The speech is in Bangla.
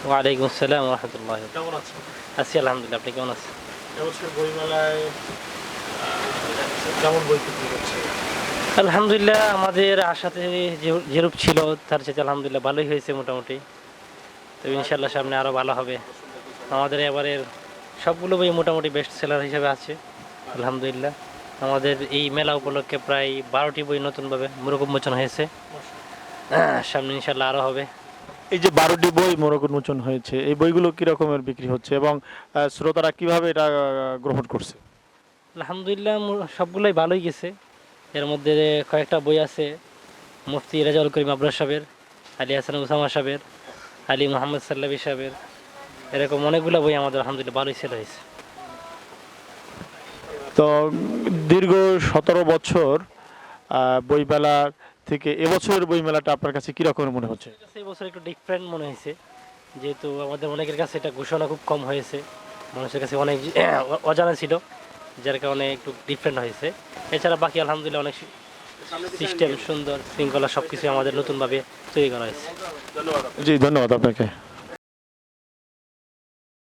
ওয়ালাইকুম আসসালাম ওয়া রাহমাতুল্লাহি। কেমন আছেন? আছি আলহামদুলিল্লাহ, আপনি কেমন আছেন? এবছর বইমেলায় কেমন বই বিক্রি হচ্ছে? আলহামদুলিল্লাহ আমাদের আশাতে যেরূপ ছিল তার চাইতে আলহামদুলিল্লাহ ভালোই হয়েছে মোটামুটি। তো ইনশাআল্লাহ সামনে আরো ভালো হবে। আমাদের এবারের সবগুলো বই মোটামুটি বেস্ট সেলার হিসেবে আছে আলহামদুলিল্লাহ। আমাদের এই মেলা উপলক্ষে প্রায় ১২টি বই নতুনভাবে মোড়ক উন্মোচন হয়েছে। সামনে ইনশাআল্লাহ আরো হবে। এই যে ১২টি বই মোড়ক উন্মোচন হয়েছে, এই বইগুলো কি রকমের বিক্রি হচ্ছে এবং শ্রোতারা কিভাবে এটা গ্রহণ করছে? আলহামদুলিল্লাহ সবগুলোই ভালোই গেছে। এর মধ্যে কয়েকটা বই আছে মুফতি রেজাউল করিম আবরার সাহেবের, আলী হাসান উসামা সাহেবের, আলী মোহাম্মদ সাল্লাবী সাহেবের, এরকম অনেকগুলো বই আমাদের আলহামদুলিল্লাহ ভালোই সেল হয়েছে। তো দীর্ঘ ১৭ বছর বইমেলা থেকে এবছরের বইমেলাটা আপনার কাছে কি রকমের মনে হচ্ছে? এই বছর একটু ডিফারেন্ট মনে হয়েছে, যেহেতু আমাদের অনেকের কাছে এটা ঘোষণা খুব কম হয়েছে, মানুষের কাছে অনেক অজানা ছিল, যার কারণে একটু ডিফারেন্ট হয়েছে। এছাড়া বাকি আলহামদুলিল্লাহ অনেক সিস্টেম সুন্দর শৃঙ্খলা সব কিছু আমাদের নতুনভাবে তৈরি করা হয়েছে। জি, ধন্যবাদ আপনাকে।